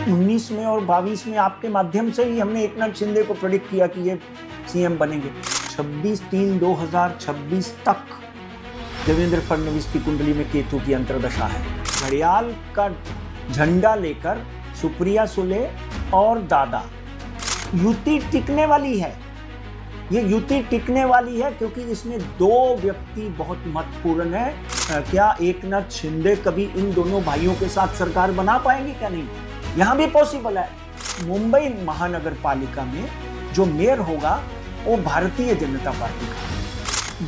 19 में और 22 में आपके माध्यम से ही हमने एकनाथ शिंदे को प्रेडिक्ट किया कि ये सीएम बनेंगे। 26/3/2026 तक देवेंद्र फडणवीस की कुंडली में केतु की अंतर्दशा है। घड़ियाल का झंडा लेकर सुप्रिया सुले और दादा, युति टिकने वाली है। ये युति टिकने वाली है क्योंकि इसमें दो व्यक्ति बहुत महत्वपूर्ण है। क्या एकनाथ शिंदे कभी इन दोनों भाइयों के साथ सरकार बना पाएंगे क्या? नहीं, यहां भी पॉसिबल है। मुंबई महानगर पालिका में जो मेयर होगा वो भारतीय जनता पार्टी का।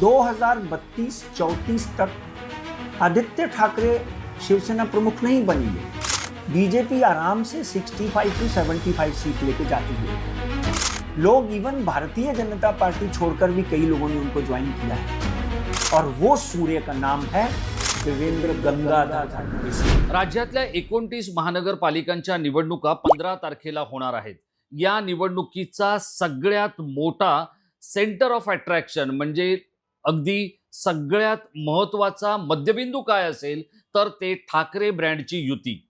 2032-34 तक आदित्य ठाकरे शिवसेना प्रमुख नहीं बनेंगे। बीजेपी आराम से 65 से 75 सीट लेके जाती है। लोग इवन भारतीय जनता पार्टी छोड़कर भी कई लोगों ने उनको ज्वाइन किया है और वो सूर्य का नाम है देवेंद्र गंगाधर फडणवीस। राज्यातल्या 29 महानगरपालिकांच्या निवडणुका 15 तारखेला होणार आहेत। या निवडणुकीचा सगळ्यात मोठा सेंटर ऑफ अट्रॅक्शन म्हणजे अगदी सगळ्यात महत्त्वाचा मध्यबिंदू काय असेल तर ते ठाकरे ब्रँडची युती।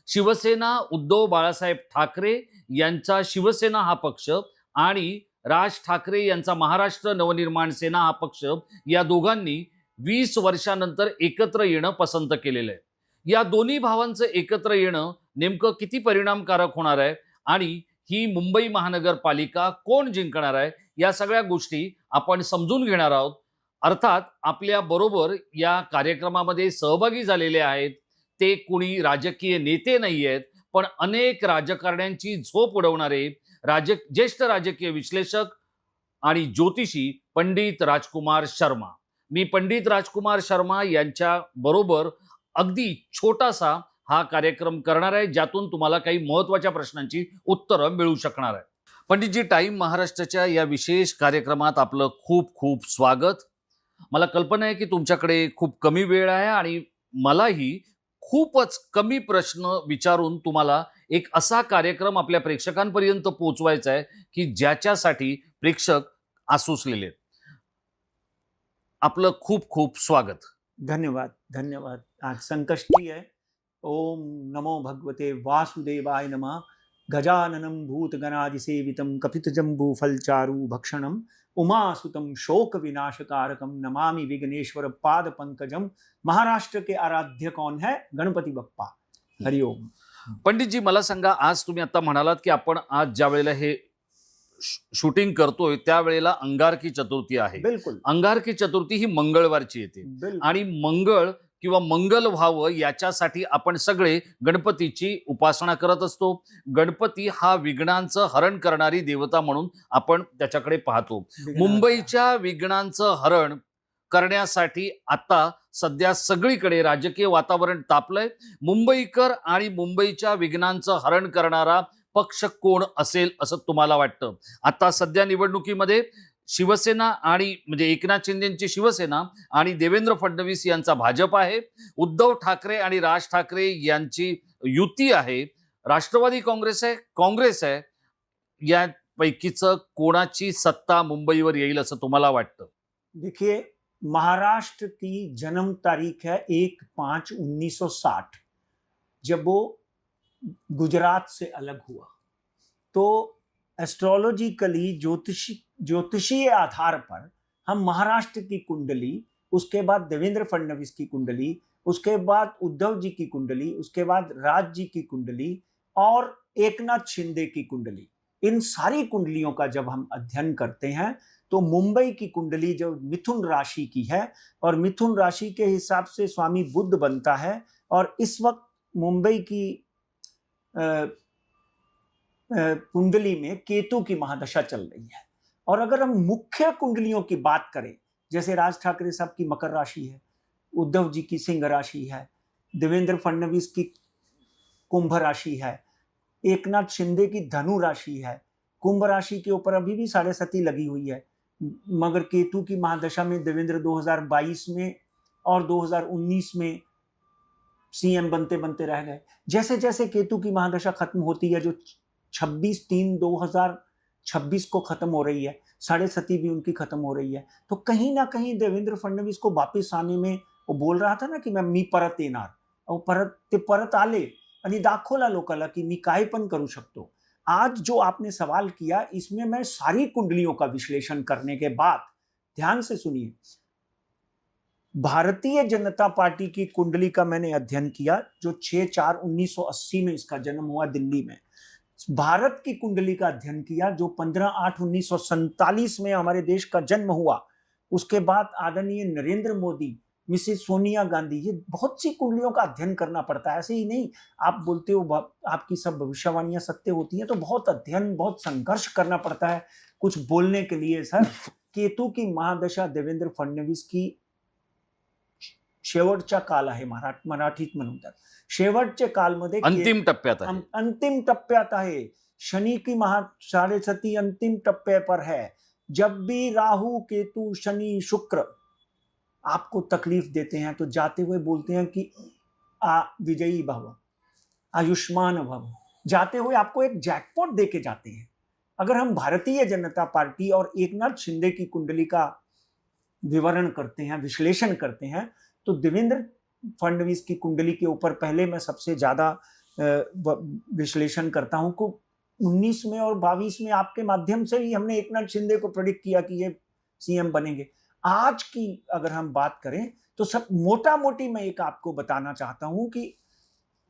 शिवसेना उद्धव बाळासाहेब ठाकरे यांचा शिवसेना हा पक्ष आणि राज ठाकरे यांचा महाराष्ट्र नवनिर्माण सेना हा पक्ष, या दोघांनी 20 वर्षानंतर एकत्र येणं पसंत केलेलं आहे। या दोन्ही भावांचं एकत्र येणं नेमकं किती परिणामकारक होणार आहे आणि ही मुंबई महानगरपालिका कोण जिंकणार आहे, या सगळ्या गोष्टी आपण समजून घेणार आहोत। अर्थात आपल्या बरोबर या कार्यक्रमामध्ये सहभागी झालेले आहेत ते कोणी राजकीय नेते नाही आहेत, पण अनेक राजकारण्यांची झोप उडवणारे ज्येष्ठ राजकीय विश्लेषक आणि ज्योतिषी पंडित राजकुमार शर्मा। मी पंडित राजकुमार शर्मा यांच्या बरोबर अगदी छोटासा हा कार्यक्रम करणार आहे, ज्यातून तुम्हाला काही महत्त्वाच्या प्रश्नांची उत्तरं मिळू शकणार आहे। पंडितजी, टाइम महाराष्ट्राच्या या विशेष कार्यक्रमात आपलं खूप खूप स्वागत। मला कल्पना आहे की तुमच्याकडे खूप कमी वेळ आहे आणि मलाही खूपच कमी प्रश्न विचारून तुम्हाला एक असा कार्यक्रम आपल्या प्रेक्षकांपर्यंत पोहोचवायचा आहे की ज्याच्यासाठी प्रेक्षक आसुसलेले आहेत। आपलं खूप खूप स्वागत। धन्यवाद धन्यवाद। आज संकष्टी है। ओम नमो भगवते वासुदेवाय नमः। गजाननं भूतगणादिसेवितं कपितजम्बू फलचारु भक्षणं उमासुतं शोक विनाशकारकं नमामि विघ्नेश्वर पाद पंकजम। महाराष्ट्र के आराध्य कौन है? गणपति बप्पा। हरिओम। पंडित जी, मला सांगा, आज तुम्ही आता म्हणालात की आपण आज ज्या वेळेला हे शूटिंग करतोय त्यावेळेला अंगारकी चतुर्थी आहे। बिल्कुल। अंगारकी चतुर्थी ही मंगळवारची येते आणि मंगळ किंवा मंगल व्हावं याच्यासाठी आपण सगळे गणपतीची उपासना करत असतो। गणपती हा विघ्नांचं हरण करणारी देवता म्हणून आपण त्याच्याकडे पाहतो। मुंबईच्या विघ्नांचं हरण करण्यासाठी आता सध्या सगळीकडे राजकीय वातावरण तापलंय। मुंबईकर आणि मुंबईच्या विघ्नांचं हरण करणारा पक्ष कोण असेल असं तुम्हाला वाटतं? आता सध्या निवडणुकीमध्ये शिवसेना आणि म्हणजे एकनाथ शिंदेची शिवसेना आणि देवेंद्र फडणवीस यांचा भाजप आहे। उद्धव ठाकरे आणि राज ठाकरे यांची युती आहे। राष्ट्रवादी काँग्रेस आहे। यापैकीचं कोणाची सत्ता मुंबईवर येईल असं तुम्हाला वाटतं? देखिए, महाराष्ट्र की जन्म तारीख है 1/5/1960, जब वो गुजरात से अलग हुआ। तो एस्ट्रोलॉजिकली ज्योतिषीय आधार पर हम महाराष्ट्र की कुंडली, उसके बाद देवेंद्र फडणवीस की कुंडली, उसके बाद उद्धव जी की कुंडली, उसके बाद राज जी की कुंडली और एकनाथ शिंदे की कुंडली, इन सारी कुंडलियों का जब हम अध्ययन करते हैं तो मुंबई की कुंडली जो मिथुन राशि की है और मिथुन राशि के हिसाब से स्वामी बुध बनता है। और इस वक्त मुंबई की कुंडली में केतु की महादशा चल रही है। और अगर हम मुख्य कुंडलियों की बात करें, जैसे राज ठाकरे साहब की मकर राशि है, उद्धव जी की सिंह राशि है, देवेंद्र फडणवीस की कुंभ राशि है, एकनाथ शिंदे की धनु राशि है। कुंभ राशि के ऊपर अभी भी 7.5 लगी हुई है, मगर केतु की महादशा में देवेंद्र 2022 में और 2019 में सीएम बनते बनते रह गए। जैसे जैसे केतु की महादशा खत्म होती है, जो 26/3/2026 को खत्म हो रही है, 7.5 भी उनकी खत्म हो रही है, तो कहीं ना कहीं देवेंद्र फडणवीस को वापस आने में, वो बोल रहा था ना कि मैं मी परत येणार, और परत आले आणि दाखवला लोकाला की मी काय पण करू शकतो. आज जो आपने सवाल किया इसमें मैं सारी कुंडलियों का विश्लेषण करने के बाद, ध्यान से सुनिए, भारतीय जनता पार्टी की कुंडली का मैंने अध्ययन किया जो 6/4/1980 में इसका जन्म हुआ दिल्ली में। भारत की कुंडली का अध्ययन किया जो 15/8/1947 में हमारे देश का जन्म हुआ। उसके बाद आदरणीय नरेंद्र मोदी, मिसेस सोनिया गांधी, ये बहुत सी कुंडलियों का अध्ययन करना पड़ता है। ऐसे ही नहीं आप बोलते हो आपकी सब भविष्यवाणियां सत्य होती हैं, तो बहुत अध्ययन, बहुत संघर्ष करना पड़ता है कुछ बोलने के लिए। सर, केतू की महादशा देवेंद्र फडणवीस की शेवटचा काल आहे, मराठीत म्हणून तर शेवटच्या कालमध्ये अंतिम टप्प्यात आहे. अंतिम टप्प्यात आहे। शनि की साढ़े अंतिम टप्पे पर है। जब भी राहु केतु शनि शुक्र आपको तकलीफ देते हैं तो जाते हुए बोलते हैं कि विजयी भव, आयुष्मान भव, जाते हुए आपको एक जैकपॉट देके जाते हैं। अगर हम भारतीय जनता पार्टी और एकनाथ शिंदे की कुंडली का विवरण करते हैं, विश्लेषण करते हैं, तो देवेंद्र फडणवीस की कुंडली के ऊपर पहले मैं सबसे ज्यादा विश्लेषण करता हूं को 19 में और 22 में आपके माध्यम से ही हमने एकनाथ शिंदे को प्रेडिक्ट किया कि ये सीएम बनेंगे। आज की अगर हम बात करें तो सब मोटा मोटी मैं एक आपको बताना चाहता हूं कि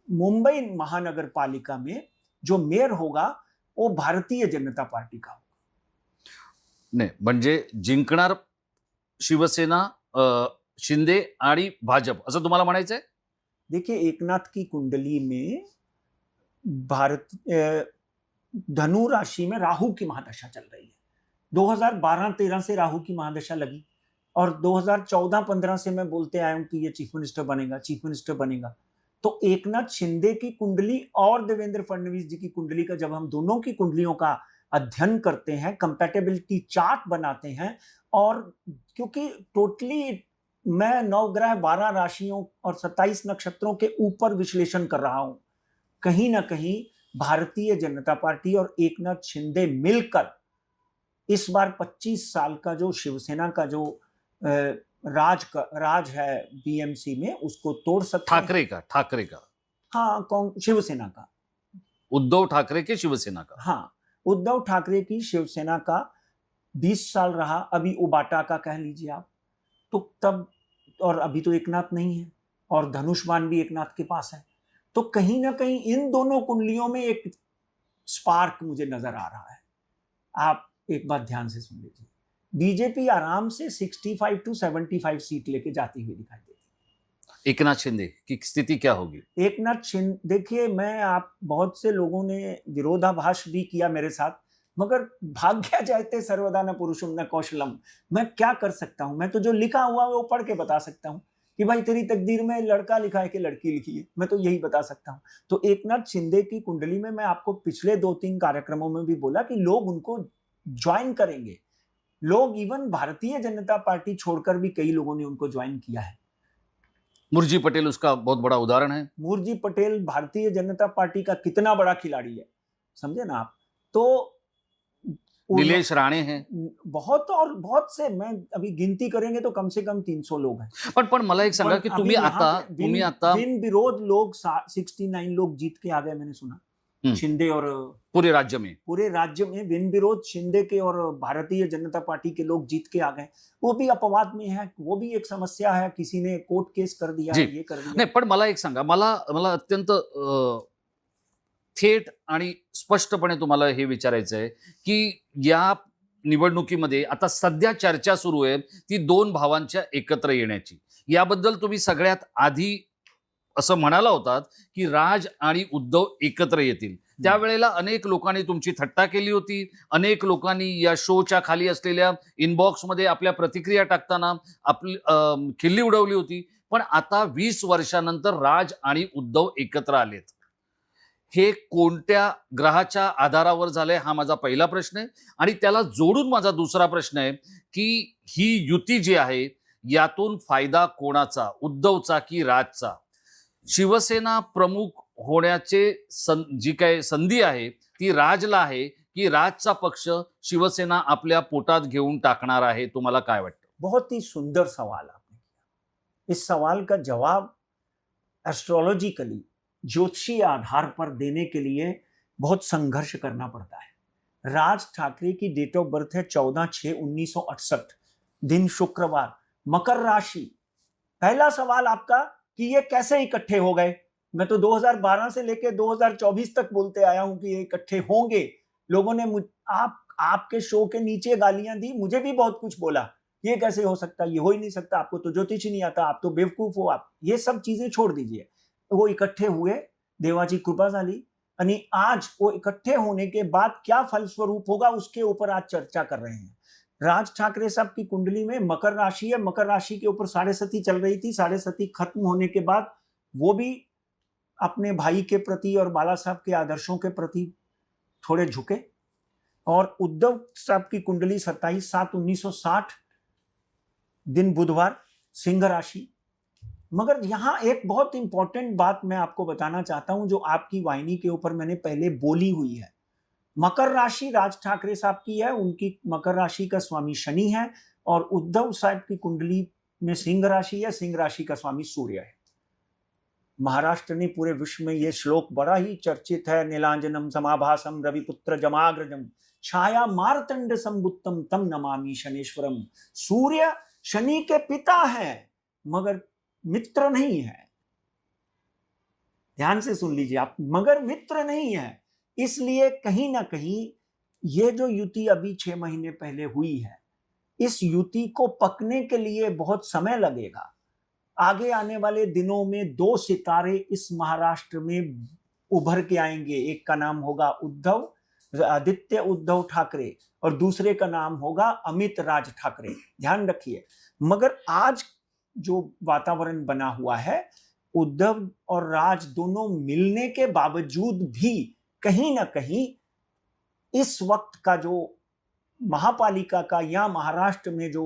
मुंबई महानगर पालिका में जो मेयर होगा वो भारतीय जनता पार्टी का होगा। नाही, म्हणजे जिंकणार शिवसेना, शिंदे आणि भाजप, असं तुम्हाला म्हणायचंय? देखिए, एकनाथ की कुंडली में धनु राशि में राहु की महादशा चल रही है। 2012-13 से राहु की महादशा लगी और 2014-15 से मैं बोलते आया हूं कि ये चीफ मिनिस्टर बनेगा, चीफ मिनिस्टर बनेगा। तो एकनाथ शिंदे की कुंडली और देवेंद्र फडणवीस जी की कुंडली का जब हम दोनों की कुंडलियों का अध्ययन करते हैं, कंपैटिबिलिटी चार्ट बनाते हैं, और क्योंकि टोटली मैं 9 ग्रह 12 राशियों और 27 नक्षत्रों के ऊपर विश्लेषण कर रहा हूं, कहीं ना कहीं भारतीय जनता पार्टी और एकनाथ शिंदे मिलकर इस बार 25 साल का जो शिवसेना का जो राज है बीएमसी में, उसको तोड़ सकते हैं। ठाकरे का हाँ, शिवसेना का, उद्धव ठाकरे के शिवसेना का। हाँ, उद्धव ठाकरे की शिवसेना का 20 साल रहा, अभी उबाटा का कह लीजिए आप, तो तब, और अभी तो एकनाथ नहीं है और धनुष्मान भी एकनाथ के पास है, तो कहीं ना कहीं इन दोनों कुंडलियों में एक स्पार्क मुझे नजर आ रहा है। आप एक बात ध्यान से सुन लीजिए, बीजेपी आराम से 65 to 75 सीट लेके जाती हुई दिखाई देती है। एकनाथ शिंदे की स्थिति क्या होगी? एकनाथ शिंदे, देखिए, बहुत से लोगों ने विरोधाभास भी किया मेरे साथ, मगर भाग्य जायते सर्वदा न पुरुषम न कौशलम। मैं क्या कर सकता हूं? मैं तो जो लिखा हुआ है वो पढ़ के बता सकता हूं कि भाई तेरी तकदीर में लड़का लिखा है कि लड़की लिखी है, मैं तो यही बता सकता हूं। तो एकनाथ शिंदे की कुंडली में मैं आपको पिछले 2-3 कार्यक्रमों में भी बोला कि लोग उनको ज्वाइन करेंगे। लोग, इवन भारतीय जनता पार्टी छोड़कर भी कई लोगों ने उनको ज्वाइन किया है। मुरजी पटेल उसका बहुत बड़ा उदाहरण है। मुरजी पटेल भारतीय जनता पार्टी का कितना बड़ा खिलाड़ी है, समझे ना आप। तो नीलेश राणे हैं, बहुत से, मैं अभी गिनती करेंगे तो कम से कम 300 लोग हैं। पण मला एक सांगा की तुम्ही आता बिन विरोध लोग 69 लोग जीत के आ गए, मैंने सुना, शिंदे और पूरे राज्य में बिन विरोध शिंदे के और भारतीय जनता पार्टी के लोग जीत के आ गए। वो भी अपवाद में है, वो भी एक समस्या है, किसी ने कोर्ट केस कर दिया, ये कर दिया। नाही, पण मला एक सांगा, मला अत्यंत थेट आणि स्पष्टपणे तुम्हाला हे विचारायचं आहे की या निवडणुकीमध्ये आता सध्या चर्चा सुरू आहे ती 2 भावांच्या एकत्र येण्याची। याबद्दल तुम्ही सगळ्यात आधी असं म्हणाला होतात की राज आणि उद्धव एकत्र येतील। त्यावेळेला अनेक लोकांनी तुमची थट्टा केली होती, अनेक लोकांनी या शोच्या खाली असलेल्या इनबॉक्समध्ये आपल्या प्रतिक्रिया टाकताना आपली खिल्ली उडवली होती। पण आता 20 वर्षानंतर राज आणि उद्धव एकत्र आलेत, हे कोणत्या ग्रहाच्या आधारावर झालंय, हा माझा पहिला प्रश्न आहे। आणि त्याला जोडून माझा दुसरा प्रश्न आहे की ही युती जी आहे यातून फायदा कोणाचा, उद्धवचा की राजचा? शिवसेना प्रमुख होण्याचे जी काय संधी आहे ती राजला आहे की राजचा पक्ष शिवसेना आपल्या पोटात घेऊन टाकणार आहे? तुम्हाला काय वाटतं? बहुत ही सुंदर सवाल आपने किया। इस सवाल का जवाब एस्ट्रोलॉजिकली ज्योतिषीय आधार पर देने के लिए बहुत संघर्ष करना पड़ता है। राज ठाकरे की डेट ऑफ बर्थ है 14/6/1968, दिन शुक्रवार, मकर राशि। पहला सवाल आपका कि ये कैसे इकट्ठे हो गए। मैं तो 2012 से लेकर 2024 तक बोलते आया हूं कि ये इकट्ठे होंगे। लोगों ने आपके शो के नीचे गालियां दी, मुझे भी बहुत कुछ बोला, ये कैसे हो सकता, ये हो ही नहीं सकता, आपको तो ज्योतिष ही नहीं आता, आप तो बेवकूफ हो। आप ये सब चीजें छोड़ दीजिए। वो इकट्ठे हुए, देवाजी कृपाशाली, यानी आज वो इकट्ठे होने के बाद क्या फलस्वरूप होगा उसके ऊपर आज चर्चा कर रहे हैं। राज ठाकरे साहब की कुंडली में मकर राशि है, मकर राशि के ऊपर साढ़े सती चल रही थी। साढ़े सती खत्म होने के बाद वो भी अपने भाई के प्रति और बाला साहब के आदर्शों के प्रति थोड़े झुके। और उद्धव साहब की कुंडली 27/7/1960, दिन बुधवार, सिंह राशि। मगर यहां एक बहुत इंपॉर्टेंट बात मैं आपको बताना चाहता हूं जो आपकी वाहिनी के ऊपर मैंने पहले बोली हुई है। मकर राशि राज ठाकरे साहब की है, उनकी मकर राशि का स्वामी शनि है, और उद्धव साहब की कुंडली में सिंह राशि है, सिंह राशि का स्वामी सूर्य है। महाराष्ट्र ने पूरे विश्व में यह श्लोक बड़ा ही चर्चित है, नीलांजनम समाभासम रविपुत्र जमाग्रजम छाया मारतंड संबुत्तम तम नमामि शनेश्वरम। सूर्य शनि के पिता है मगर मित्र नहीं है। ध्यान से सुन लीजिए आप, मगर मित्र नहीं है। इसलिए कहीं ना कहीं ये जो युति अभी 6 महीने पहले हुई है, इस युति को पकने के लिए बहुत समय लगेगा। आगे आने वाले दिनों में 2 सितारे इस महाराष्ट्र में उभर के आएंगे। एक का नाम होगा आदित्य उद्धव ठाकरे और दूसरे का नाम होगा अमित राज ठाकरे। ध्यान रखिए। मगर आज जो वातावरण बना हुआ है, उद्धव और राज दोनों मिलने के बावजूद भी कहीं ना कहीं इस वक्त का जो महापालिका का या महाराष्ट्र में जो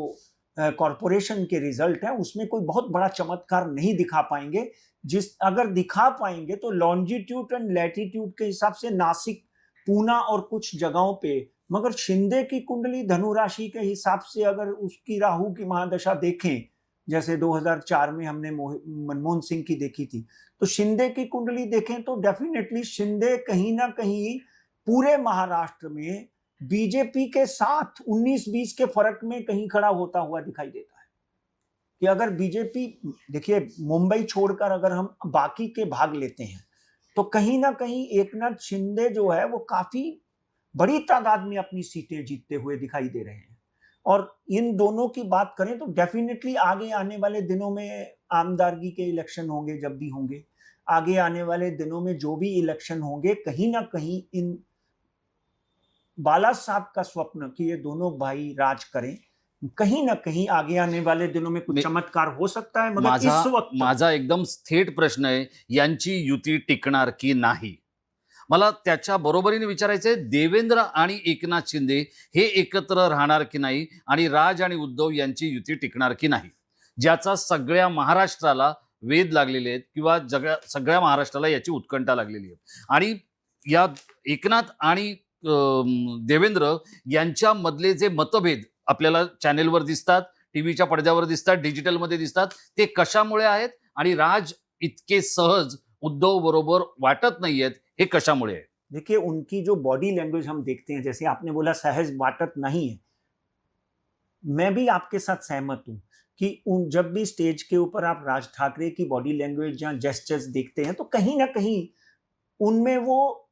कॉरपोरेशन के रिजल्ट है उसमें कोई बहुत बड़ा चमत्कार नहीं दिखा पाएंगे। अगर दिखा पाएंगे तो लॉन्जिट्यूड एंड लैटिट्यूड के हिसाब से नासिक, पूना और कुछ जगहों पे। मगर शिंदे की कुंडली धनु राशि के हिसाब से अगर उसकी राहु की महादशा देखें, जैसे 2004 में हमने मनमोहन सिंह की देखी थी, तो शिंदे की कुंडली देखें तो डेफिनेटली शिंदे कहीं ना कहीं पूरे महाराष्ट्र में बीजेपी के साथ 19-20 के फर्क में कहीं खड़ा होता हुआ दिखाई देता है। कि अगर बीजेपी, देखिए मुंबई छोड़कर अगर हम बाकी के भाग लेते हैं तो कहीं ना कहीं एकनाथ शिंदे जो है वो काफी बड़ी तादाद में अपनी सीटें जीतते हुए दिखाई दे रहे हैं। और इन दोनों की बात करें तो डेफिनेटली आगे आने वाले दिनों में आमदारगी के इलेक्शन होंगे, जब भी होंगे आगे आने वाले दिनों में जो भी इलेक्शन होंगे, कहीं ना कहीं इन बाला साहब का स्वप्न कि ये दोनों भाई राज करें, कहीं ना कहीं आगे आने वाले दिनों में कुछ चमत्कार हो सकता है। मगर इस वक्त माझा एकदम थेट प्रश्न आहे, यांची युती टिकणार की नाही? मला त्याच्या बरोबरीने विचारायचंय, देवेंद्र आणि एकनाथ शिंदे हे एकत्र राहणार की नाही आणि राज आणि उद्धव यांची युती टिकणार की नाही, ज्याचा सगळ्या महाराष्ट्राला वेध लागलेले आहेत किंवा सगळ्या महाराष्ट्राला याची उत्कंठा लागलेली आहे। आणि या एकनाथ आणि देवेंद्र यांच्या मधले जे मतभेद आपल्याला चॅनेलवर दिसतात, टीव्हीच्या पडद्यावर दिसतात, डिजिटलमध्ये दिसतात, ते कशामुळे आहेत आणि राज इतके सहज उद्धव बरोबर वाटत नाहीयेत, हे कशामुळे आहे? देखिए, उनकी जो बॉडी लैंग्वेज हम देखते हैं, जैसे आपने बोला सहज वाटत नहीं है, मैं भी आपके साथ सहमत हूं कि जब भी स्टेज के ऊपर आप राज ठाकरे की बॉडी लैंग्वेज या जेस्चर्स देखते हैं तो कहीं ना कहीं उनमें वो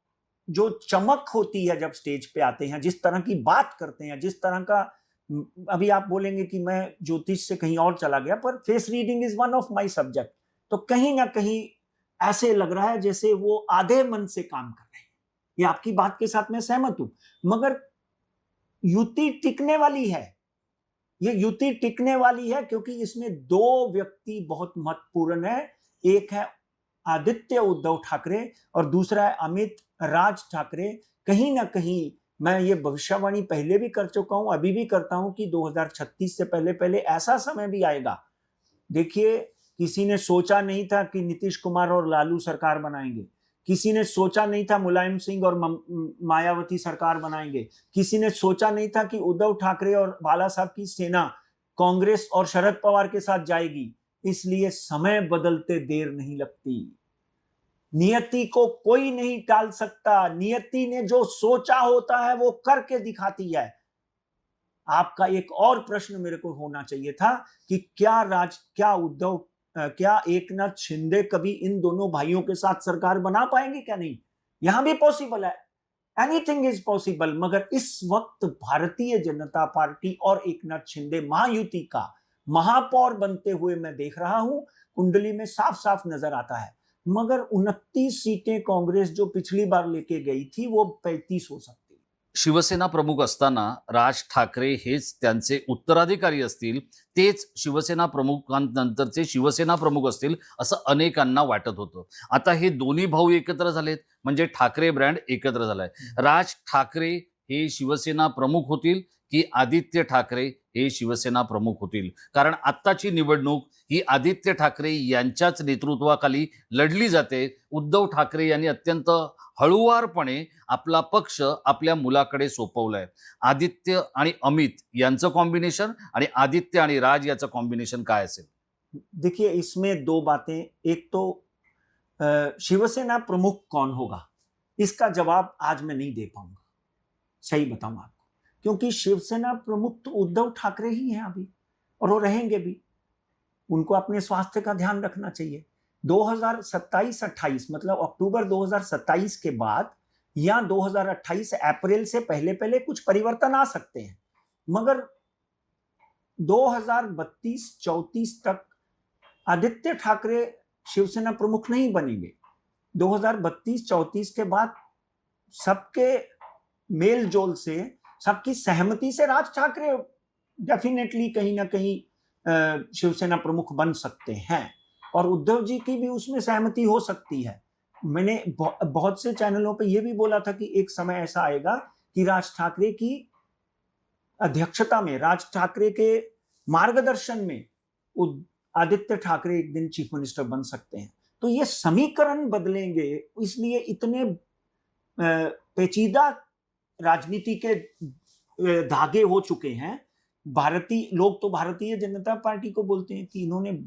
जो चमक होती है जब स्टेज पे आते हैं, जिस तरह की बात करते हैं, जिस तरह का, अभी आप बोलेंगे कि मैं ज्योतिष से कहीं और चला गया, पर face reading is one of my subject, तो कहीं ना कहीं ऐसे लग रहा है जैसे वो आधे मन से काम कर रहे हैं। ये आपकी बात के साथ मैं सहमत हूं। मगर युति टिकने वाली है, ये युति टिकने वाली है क्योंकि इसमें 2 व्यक्ति बहुत महत्वपूर्ण है। एक है आदित्य उद्धव ठाकरे और दूसरा है अमित राज ठाकरे। कहीं ना कहीं मैं ये भविष्यवाणी पहले भी कर चुका हूं, अभी भी करता हूं कि 2036 से पहले पहले ऐसा समय भी आएगा। देखिए, किसी ने सोचा नहीं था कि नीतीश कुमार और लालू सरकार बनाएंगे, किसी ने सोचा नहीं था मुलायम सिंह और मायावती सरकार बनाएंगे, किसी ने सोचा नहीं था कि उद्धव ठाकरे और बाला साहब की सेना कांग्रेस और शरद पवार के साथ जाएगी। इसलिए समय बदलते देर नहीं लगती। नियति को कोई नहीं टाल सकता, नियति ने जो सोचा होता है वो करके दिखाती है। आपका एक और प्रश्न मेरे को होना चाहिए था कि क्या एकनाथ शिंदे कभी इन दोनों भाइयों के साथ सरकार बना पाएंगे क्या? नहीं, यहां भी पॉसिबल है, एनीथिंग इज पॉसिबल। मगर इस वक्त भारतीय जनता पार्टी और एकनाथ शिंदे महायुति का महापौर बनते हुए मैं देख रहा हूं, कुंडली में साफ साफ नजर आता है। मगर 29 सीटें कांग्रेस जो पिछली बार लेके गई थी वो 35 हो सकती। शिवसेना प्रमुख असताना राज ठाकरे हेच त्यांचे उत्तराधिकारी असतील, तेच शिवसेना प्रमुखांनंतरचे शिवसेना प्रमुख असतील असं अनेकांना वाटत होतं. आता हे दोन्ही भाऊ एकत्र झालेत म्हणजे ठाकरे ब्रँड एकत्र झालाय. राज ठाकरे हे शिवसेना प्रमुख होतील की आदित्य ठाकरे हे शिवसेना प्रमुख होतील? कारण आत्ताची निवडणूक ही आदित्य ठाकरे यांच्याच नेतृत्वाखाली लढली जाते. उद्धव ठाकरे यांनी अत्यंत हळुवारपणे आपला पक्ष आपल्या मुलाकडे सोपवलाय. आदित्य आणि अमित यांचं कॉम्बिनेशन आणि आदित्य आणि राज याचं कॉम्बिनेशन काय असेल? देखिए, इसमें दो बातें। एक तो शिवसेना प्रमुख कौन होगा, इसका जवाब आज मैं नहीं दे पाऊंगा, सही बताऊं आपको, क्योंकि शिवसेना प्रमुख तो उद्धव ठाकरे ही हैं अभी, और वो रहेंगे भी। उनको अपने स्वास्थ्य का ध्यान रखना चाहिए। 2027-28 मतलब अक्टूबर 2027 के बाद या 2028 अप्रैल से पहले पहले कुछ परिवर्तन आ सकते हैं, मगर 2032-34 तक आदित्य ठाकरे शिवसेना प्रमुख नहीं बनेंगे। 2032-34 के बाद सबके मेल जोल से, सबकी सहमति से राज ठाकरे डेफिनेटली कहीं ना कहीं शिवसेना प्रमुख बन सकते हैं, और उद्धव जी की भी उसमें सहमति हो सकती है। मैंने बहुत से चैनलों पे ये भी बोला था कि एक समय ऐसा आएगा कि राज ठाकरे की अध्यक्षता में, राज ठाकरे के मार्गदर्शन में आदित्य ठाकरे एक दिन चीफ मिनिस्टर बन सकते हैं। तो ये समीकरण बदलेंगे, इसलिए इतने पेचीदा राजनीति के धागे हो चुके हैं। भारतीय लोग तो भारतीय जनता पार्टी को बोलते हैं कि इन्होंने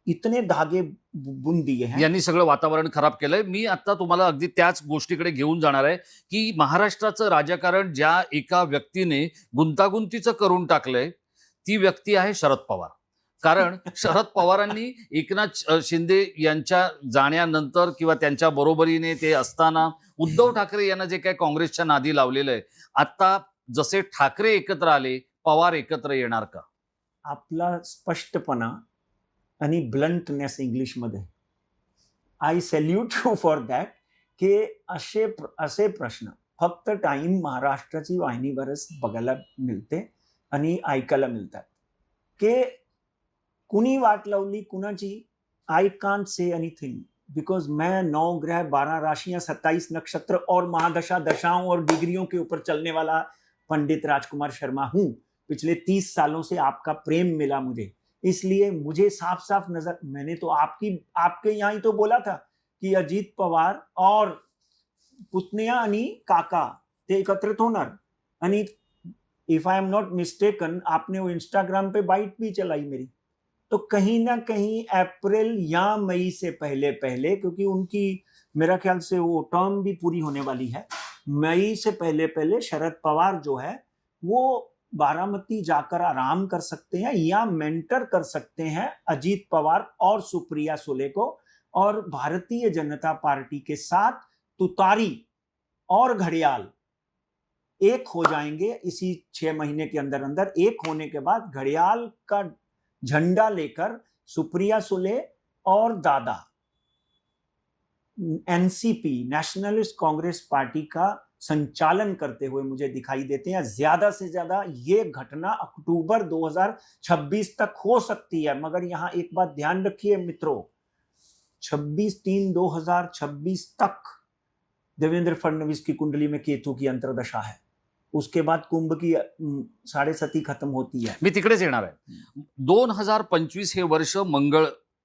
इतने धागे बुन दिए हैं, यांनी सगळं वातावरण खराब केलंय. मी आता तुम्हाला अगदी त्याच गोष्टीकडे घेऊन जाणार आहे की महाराष्ट्राचं राजकारण ज्या एका व्यक्तीने गुंतागुंतीचं करून टाकलंय ती व्यक्ती आहे शरद पवार. कारण शरद पवारांनी एकनाथ शिंदे यांच्या जाण्यानंतर किंवा त्यांच्या बरोबरीने ते असताना उद्धव ठाकरे यांना जे काही काँग्रेसच्या नादी लावलेलं आहे, आता जसे ठाकरे एकत्र आले, पवार एकत्र येणार का? आपला स्पष्टपणा आणि ब्लंटनेस इंग्लिशमध्ये, आय सॅल्यूट यू फॉर दॅट, की असे प्रश्न फक्त टाइम महाराष्ट्राची वाहिनीवरच बघायला मिळते आणि ऐकायला मिळतात. की कुणी वाट लावली कुणाची, I can't say anything, because मैं 9 ग्रह 12 राशियां 27 नक्षत्र और महादशा दशाओं और डिग्रियों के ऊपर चलने वाला पंडित राजकुमार शर्मा हूं। पिछले 30 सालों से आपका प्रेम मिला मुझे, इसलिए मुझे साफ साफ नजर, मैंने तो आपके यहाँ ही तो बोला था की अजित पवार और पुतण्या आणि काका ते एकत्रित होणार, आणि if I am not mistaken आपने वो इंस्टाग्राम पे बाइट भी चलाई मेरी, तो कहीं ना कहीं अप्रैल या मई से पहले पहले, क्योंकि उनकी मेरा ख्याल से वो टर्म भी पूरी होने वाली है, मई से पहले पहले शरद पवार जो है वो बारामती जाकर आराम कर सकते हैं या मेंटर कर सकते हैं अजीत पवार और सुप्रिया सुले को, और भारतीय जनता पार्टी के साथ तुतारी और घड़ियाल एक हो जाएंगे इसी 6 महीने के अंदर अंदर। एक होने के बाद घड़ियाल का झंडा लेकर सुप्रिया सुले और दादा एनसीपी, नेशनलिस्ट कांग्रेस पार्टी का संचालन करते हुए मुझे दिखाई देते हैं। ज्यादा से ज्यादा ये घटना अक्टूबर 2026 तक हो सकती है, मगर यहां एक बात ध्यान रखिए मित्रों, 26/3/2026 तक देवेंद्र फडणवीस की कुंडली में केतु की अंतर्दशा है, उसके बाद कुंभ की 7.5 खत्म होती है। मी तिकडेच येणार आहे. 2025 हे वर्ष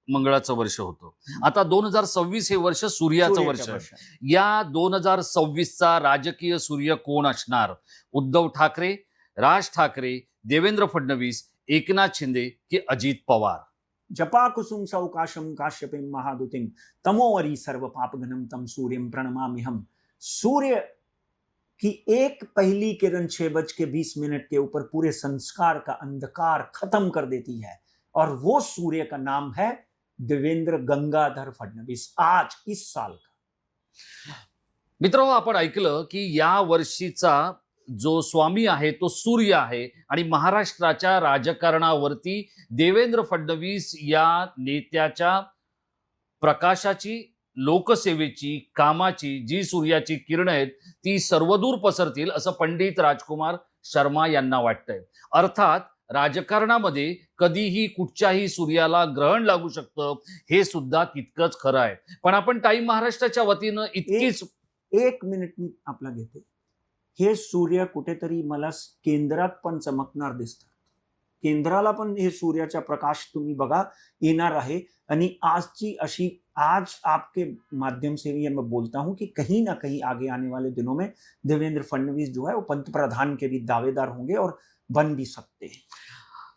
मंगळाचं वर्ष होतं. आता 2026 हे वर्ष सूर्याचं वर्ष आहे. या 2026चा राजकीय सूर्य कोण असणार? उद्धव ठाकरे, राज ठाकरे, देवेंद्र फडणवीस, एकनाथ शिंदे की अजित पवार? जपा कुसुम सौकाशम काश्यपिम महादुतिम तमोवरी सर्व पापघनम तम सूर्यम प्रणमाम्यहम। सूर्य की एक पहली किरण 6:20 के ऊपर पूरे संस्कार का अंधकार खत्म कर देती है, और वो सूर्य का नाम है देवेंद्र गंगाधर फडणवीस, आज इस साल का। मित्रांनो, आपण ऐकलं की या वर्षीचा जो स्वामी आहे तो सूर्य आहे आणि महाराष्ट्राच्या राजकारणावरती देवेंद्र फडणवीस या नेत्याच्या प्रकाशाची, लोकसेवेची, कामाची जी सूर्याची किरण आहेत ती सर्वदूर पसरतील असं पंडित राजकुमार शर्मा यांना वाटतंय। अर्थात राजकारणामध्ये कधीही कुठच्याही सूर्याला ग्रहण लागू शकतं हे सुद्धा तितकंच खरं आहे। पण आपण टाइम महाराष्ट्राच्या वतीनं इतकीच एक मिनिट मी आपला घेते। हे सूर्य कुठेतरी मला केंद्रात पण चमकणार दिसतात, केंद्राला पण हे सूर्याचा प्रकाश तुम्ही बघा येणार आहे। आणि आजची अशी, आज आपके माध्यम से भी मैं बोलता हूं कि कहीं ना कहीं आगे आने वाले दिनों में देवेंद्र फडणवीस जो है वो पंत प्रधान के भी दावेदार होंगे और बन भी सकते हैं।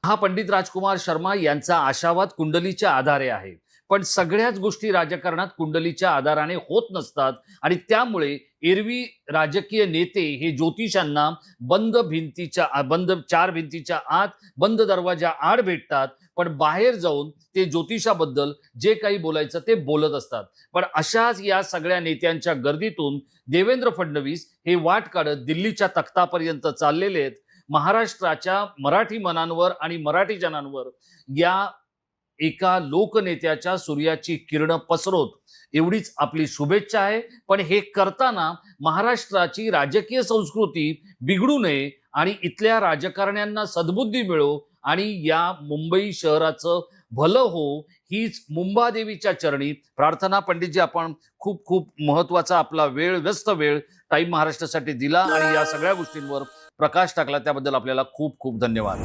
हा पंडित राजकुमार शर्मा यांचा आशावाद कुंडलीच्या आधारे आहे, पण सगळ्याच गोष्टी राजकारणात कुंडलीच्या आधाराने होत नसतात आणि त्यामुळे एरवी राजकीय नेते हे ज्योतिषांना बंद चार भिंतीच्या आत, बंद दरवाजा आड भेटतात, पण बाहेर जाऊन ते ज्योतिषाबद्दल जे काही बोलायचं ते बोलत असतात। पण अशाच या सगळ्या नेत्यांच्या गर्दीतून देवेंद्र फडणवीस हे वाट काढत दिल्लीच्या तख्तापर्यंत चाललेले आहेत। महाराष्ट्राच्या मराठी मनांवर आणि मराठी जनांवर या एका लोकनेत्याच्या सूर्याची किरण पसरवत एवढीच आपली शुभेच्छा आहे। पण हे करताना महाराष्ट्राची राजकीय संस्कृती बिघडू नये आणि इथल्या राजकारण्यांना सद्बुद्धी मिळो आणि या मुंबई शहराचं भलं हो हीच मुंबादेवीच्या चरणी प्रार्थना। पंडितजी, आपण खूप खूप महत्वाचा आपला वेळ, व्यस्त वेळ टाइम महाराष्ट्रासाठी दिला आणि या सगळ्या गोष्टींवर प्रकाश टाकला, त्याबद्दल आपल्याला खूप खूप धन्यवाद।